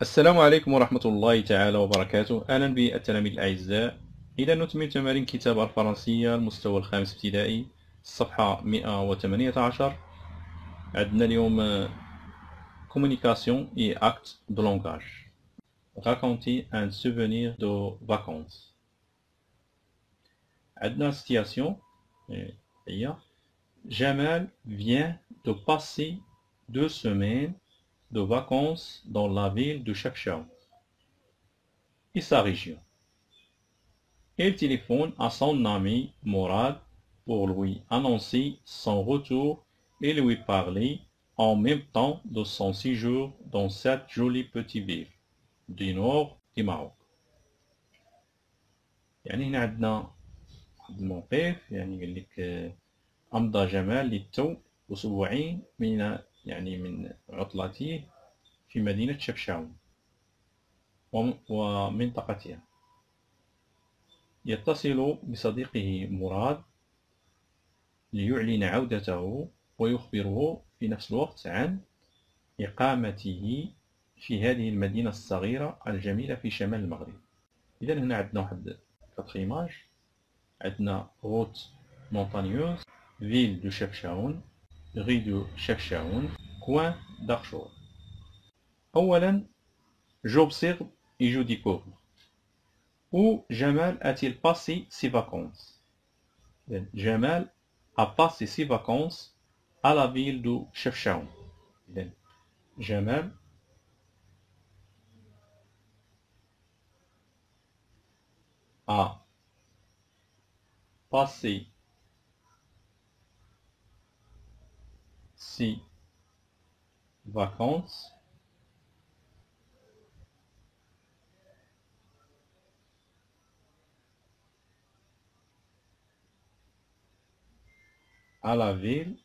السلام عليكم ورحمة الله تعالى وبركاته. أهلا بالتلاميذ الأعزاء. إذا نكمل تمارين كتاب الفرنسية المستوى الخامس ابتدائي الصفحة 118. عندنا اليوم communication et acte de langage. Raconter un souvenir de vacances. عندنا situation هي Jamal vient de passer 2 semaines de vacances dans la ville de Chefchaouen et sa région. Il téléphone à son ami Mourad pour lui annoncer son retour et lui parler en même temps de son séjour dans cette jolie petite ville du nord du Maroc. يعني هنا عندنا الموقف، يعني قال لك أمضى جمال للتو أسبوعين من عطلته في مدينة شفشاون ومنطقتها. يتصل بصديقه مراد ليعلن عودته ويخبره في نفس الوقت عن إقامته في هذه المدينة الصغيرة الجميلة في شمال المغرب. إذا هنا عندنا واحد 4 إيماج. عندنا روت مونتانيوز، فيل دو شفشاون، ري دو شفشاون، كوان دارشور. أولا j'observe et je découvre. Où Jamal a-t-il passé ses vacances? Jamal a passé ses vacances à la ville de Chefchaouen. Jamal a passé ses vacances à la ville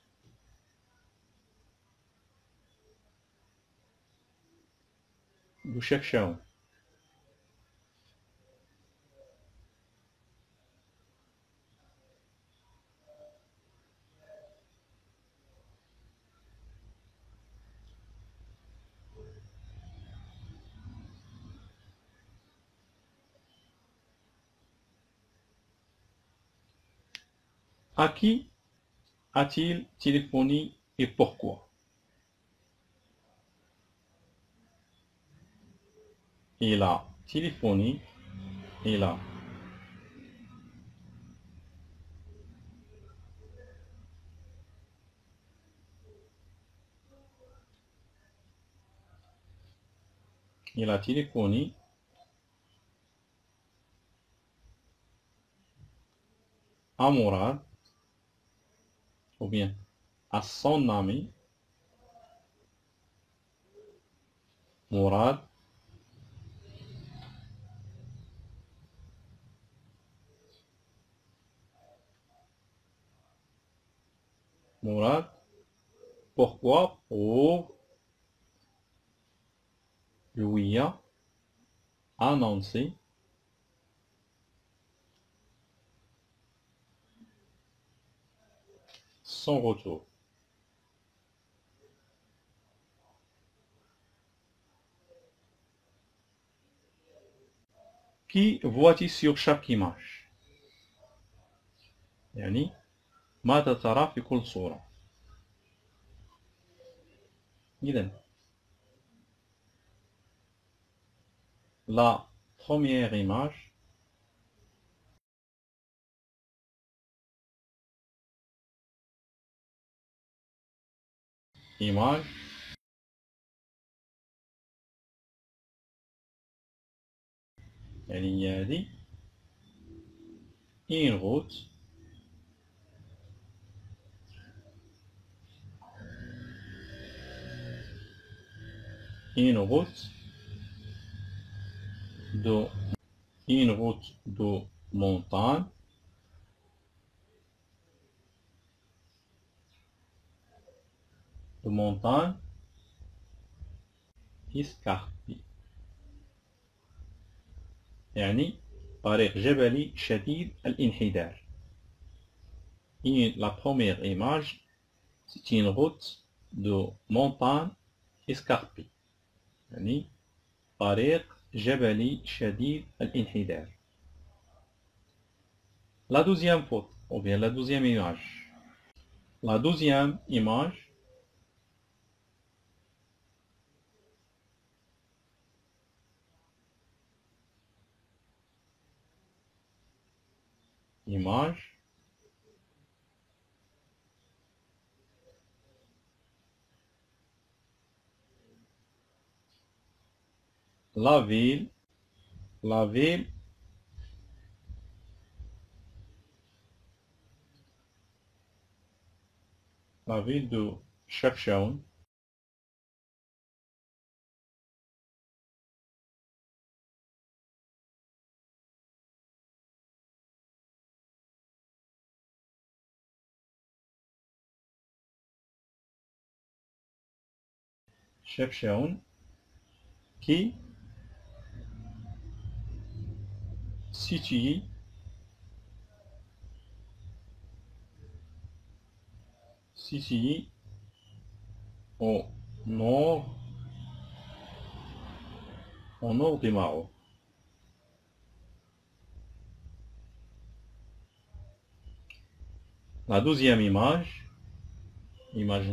de Chefchaouen. À qui a-t-il téléphoné et pourquoi? Il a téléphoné, il a téléphoné à Mourad ou bien à son ami Mourad pourquoi? Pour lui annoncer son retour. Qui vois-tu sur chaque image؟ يعني ماذا ترى في كل صورة؟ إذن la première image يعني هذه une route de montagne escarpée، يعني طريق جبلي شديد الانحدار. La première image, c'est une route de montagne escarpée. يعني طريق جبلي شديد الانحدار. La douzième photo, ou bien la douzième image. La douzième image, la ville de Chefchaouen. Chefchaouen qui situé au nord du Maroc. La douzième image, image,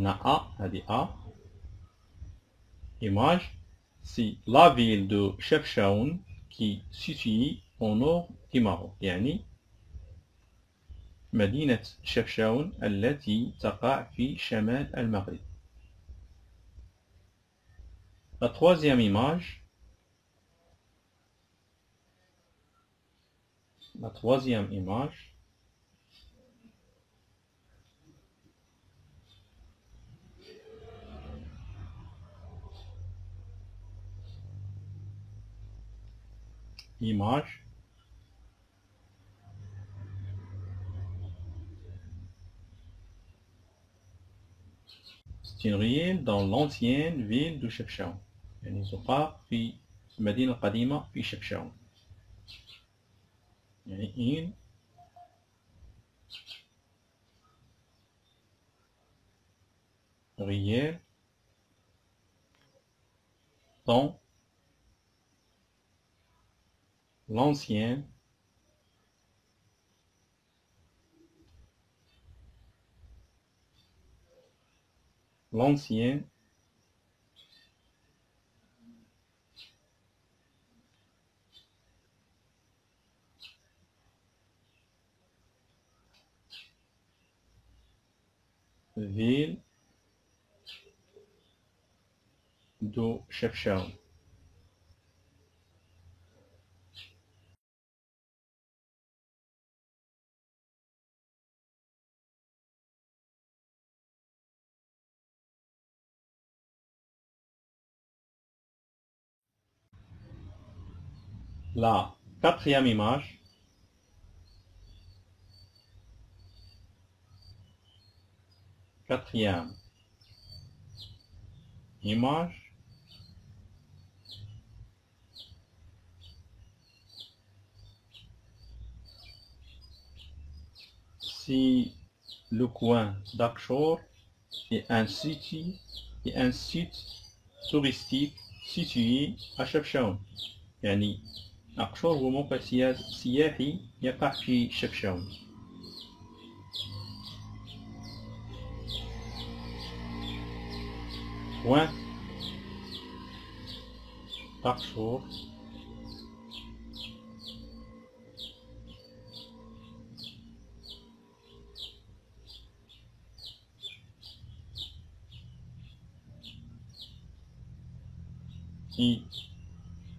c'est la ville de Chefchaouen qui est située au nord du Maroc. يعني مدينة شفشاون التي تقع في شمال المغرب. La troisième image, c'est une ruelle dans l'ancienne ville de Chefchaouen. يعني تقع في المدينة القديمة في شفشاون. يعني une ruelle dans l'ancienne ville de Chefchaouen. La quatrième image, c'est le coin d'Akchor et un site touristique situé à Chefchaouen. يعني أقشور هو موقع سياحي يقع في شفشاون. Point d'Akchor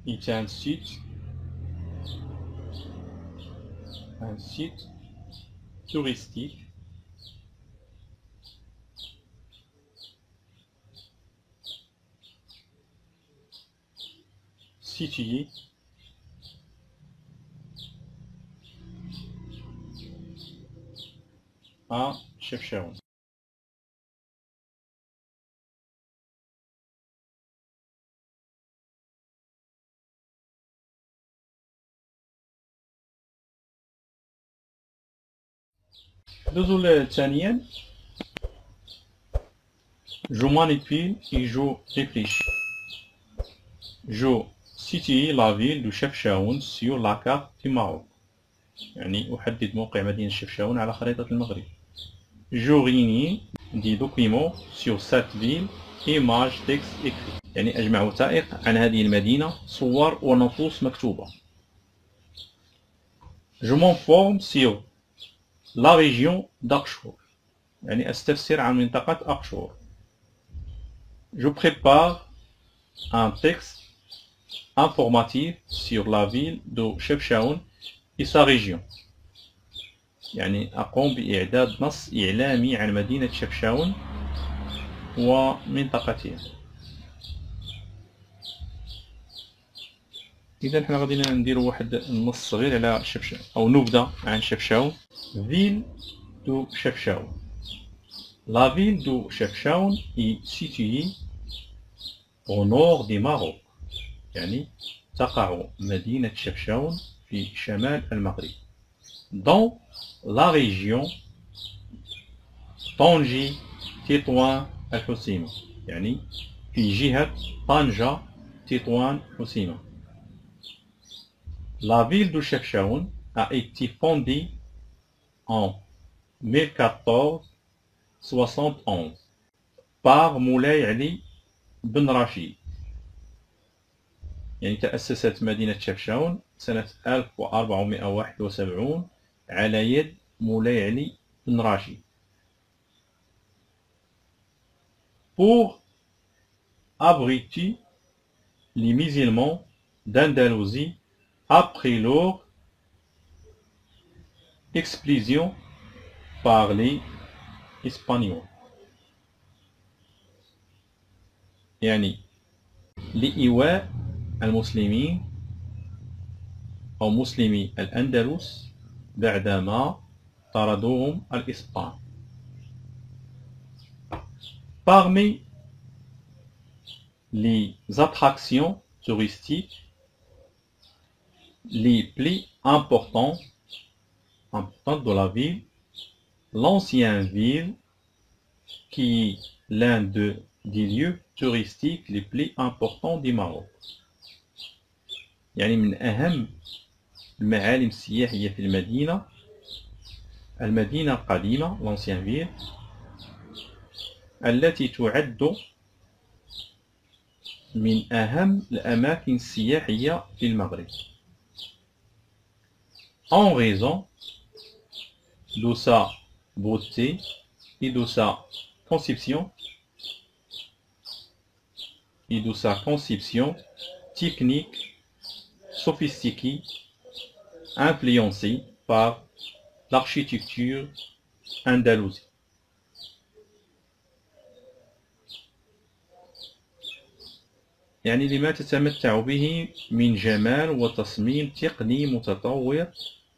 est un site touristique situé à Chefchaouen. النزول الثانيا جو مانيبيل et je réfléchis. Je situer la ville de Chefchaouen sur la carte du Maroc. يعني أحدد موقع مدينة شفشاون على خريطة المغرب. J'aurai des documents sur cette ville, images, texte écrit. يعني أجمع وثائق عن هذه المدينة، صور ونصوص مكتوبة. Je m'informe sur la région d'Akchour. يعني أستفسر عن منطقة أكشور. Je prépare un texte informatif sur la ville de Chefchaouen et sa région. يعني أقوم بإعداد نص إعلامي عن مدينة شفشاون ومنطقتها. إذا حنا غادي نديرو واحد النص صغير على شفشاون أو نبذة عن شفشاون. Ville de Chefchaouen. La ville de Chefchaouen est située au nord du Maroc. يعني تقع مدينة شفشاون في شمال المغرب. Dans la région طنجة تطوان الحسيمة. يعني في جهة طنجة تطوان حسيمة. La ville de Chefchaouen a été fondée en 1471 par مولاي علي بن رشيد. يعني تأسست مدينة شفشاون سنة 1471 على يد مولاي علي بن رشيد. Pour abriter les musulmans d'Andalousie après leur expulsion par les Espagnols. يعني لإيواء المسلمين أو مسلمي الأندلس بعدما طردوهم الإسبان. Parmi les attractions touristiques les plus importantes de la ville, l'ancienne ville qui est l'un des lieux touristiques les plus importants du Maroc. يعني من أهم المعالم السياحية في المدينة القديمة l'ancienne ville التي تعد من أهم الأماكن السياحية في المغرب. En raison de sa beauté et de sa conception technique sophistiquée influencée par l'architecture andalouse. يعني لما تتمتع به من جمال وتصميم تقني متطور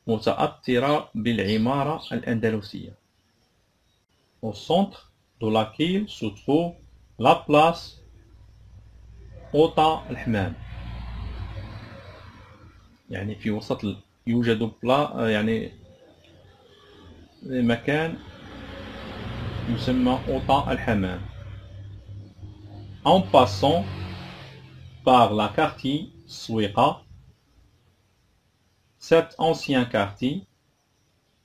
متأثرة بالعمارة الأندلسية. Au centre de laquelle se trouve la place أوطا الحمام. يعني في وسط يوجد يعني مكان يسمى أوطا الحمام. En passant par la quartier Souiqa, cet ancien quartier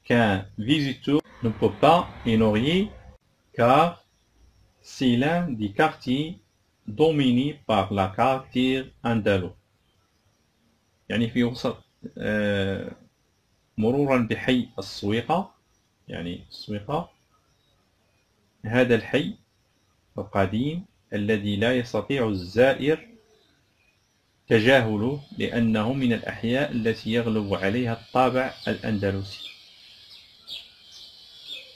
qu'un visiteur ne peut pas ignorer car c'est l'un des quartiers dominés par la caractère andalou. يعني في وسط مرورا بحي السويقة يعني السويقة هذا الحي القديم الذي لا يستطيع الزائر تجاهله لأنه من الأحياء التي يغلب عليها الطابع الأندلسي.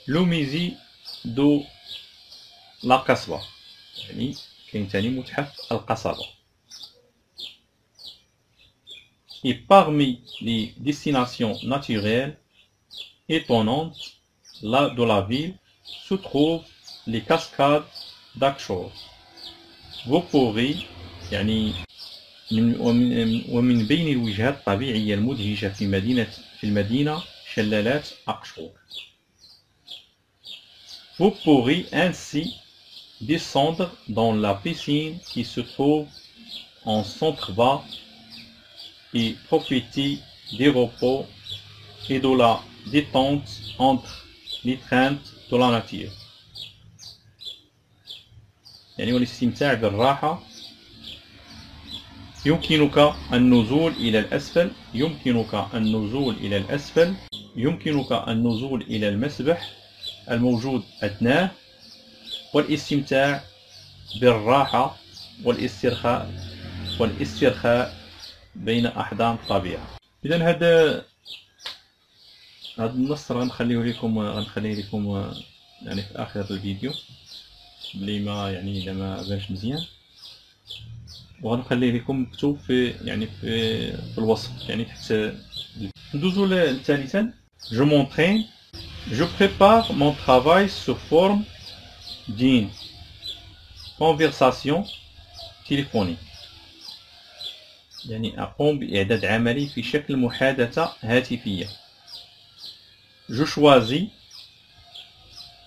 Le musée de la Kasbah يعني كاين تاني متحف القصبة. Et parmi les destinations naturelles étonnantes de la ville se trouvent les cascades d'Akchour. Vous pourrez يعني ومن بين الوجهات الطبيعية المدهشة في المدينة شلالات أكشور. Vous pourrez ainsi descendre dans la piscine qui se trouve en centre-bas et profiter des repos et de la détente entre les craintes de la nature. يعني والاستمتاع بالراحة. يمكنك النزول إلى الأسفل، يمكنك النزول إلى الأسفل، يمكنك النزول إلى المسبح الموجود أدناه، والاستمتاع بالراحة والاسترخاء بين أحضان الطبيعة. إذا هذا النص غنخليه لكم يعني في آخر الفيديو، بلي ما يعني إذا ما بانش مزيان، وغنخليه لكم مكتوب في يعني في الوصف يعني تحت. ندوزو لثالثا. Je m'entraîne, je prépare mon travail sous forme d'une conversation téléphonique. يعني أقوم بإعداد عملي في شكل محادثة هاتفية. Je choisis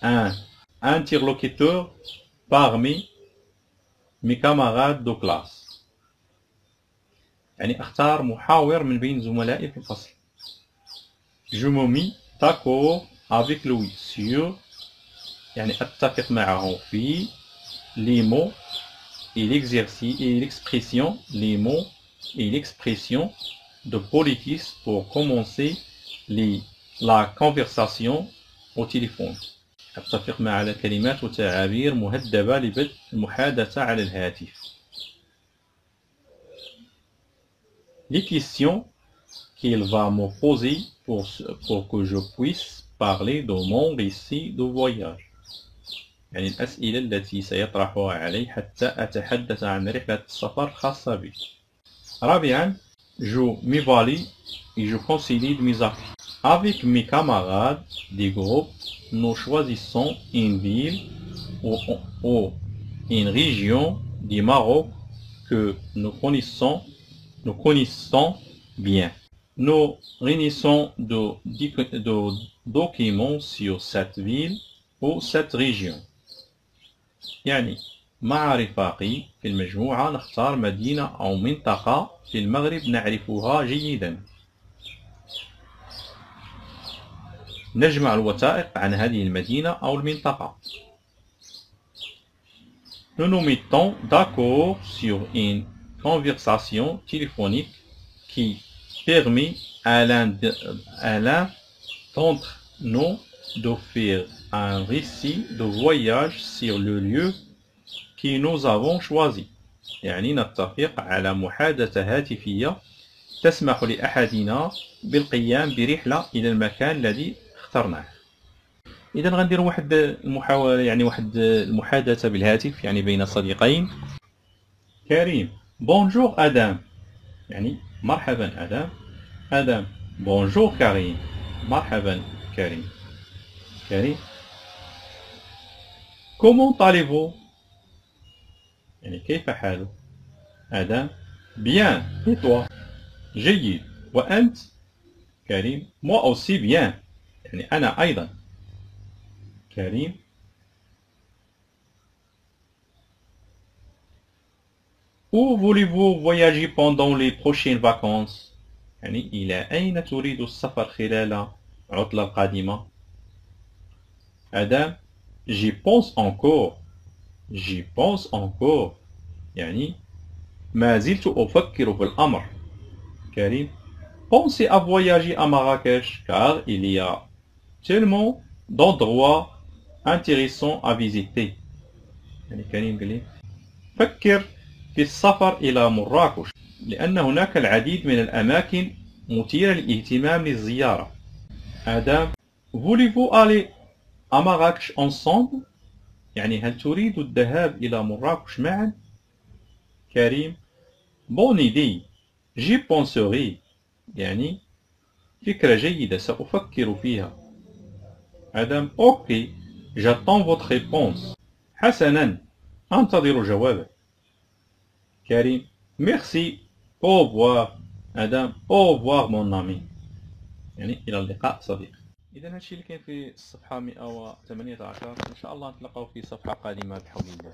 un interlocuteur parmi mes camarades de classe. يعني أختار محاور من بين زملائي في الفصل. Je me mis d'accord avec lui sur يعني أتفق معه في les mots et l'exercice et l'expression, les mots et l'expression de politique pour commencer la conversation au téléphone. أتفق مع الكلمات وتعابير مهذبة لبدء المحادثة على الهاتف. Les questions qu'il va me poser pour que je puisse parler de mon récit de voyage. يعني الأسئلة التي سيطرحها علي حتى أتحدث عن رحلة السفر الخاصة بي. رابعا. Je m'évalue et je consolide mes acquis. Avec mes camarades des groupes, nous choisissons une ville ou une région du Maroc que nous connaissons bien. Nous réunissons de documents sur cette ville ou cette région. يعني مع رفاقي في المجموعة نختار مدينة أو منطقة في المغرب نعرفها جيدا. نجمع الوثائق عن هذه المدينة أو المنطقة. Nous nous mettons d'accord sur une conversation téléphonique qui permet à l'un d'entre nous de faire un récit de voyage sur le lieu que nous avons choisi. يعني نتفق على محادثة هاتفية تسمح لأحدنا بالقيام برحلة إلى المكان الذي اخترناه. إذا غندير واحد المحاولة يعني واحد المحادثة بالهاتف يعني بين صديقين. كريم. Bonjour Adam. يعني مرحبا آدم. آدم. Bonjour كريم. مرحبا كريم. كريم. Comment allez-vous؟ يعني كيف حالك؟ آدم. Bien. Et toi؟ جيد. وأنت؟ كريم. Moi aussi bien. يعني أنا أيضا. كريم. Où voulez-vous voyager pendant les prochaines vacances؟ يعني إلى أين تريد السفر خلال العطلة القادمة؟ آدم. J'y pense encore. J'y pense encore. يعني ما زلت أفكر في الأمر. كريم. Pensez à voyager à Marrakech car il y a tellement d'endroits intéressants à visiter. يعني كريم قال لي فكر في السفر إلى مراكش لأن هناك العديد من الأماكن مثيرة للاهتمام للزيارة. آدم. Voulez-vous aller à Marrakech ensemble؟ يعني هل تريد الذهاب إلى مراكش معا؟ كريم. Bonne idée. J'y penserai. يعني فكرة جيدة سأفكر فيها. آدم. Ok. J'attends votre réponse. حسنا. أنتظر جوابك. كريم. Merci. Au revoir. آدم. Au revoir mon ami. يعني إلى اللقاء صديقي. إذا هادشي اللي كاين في الصفحة 118. إن شاء الله نتلاقاو في صفحة قادمة بحول الله.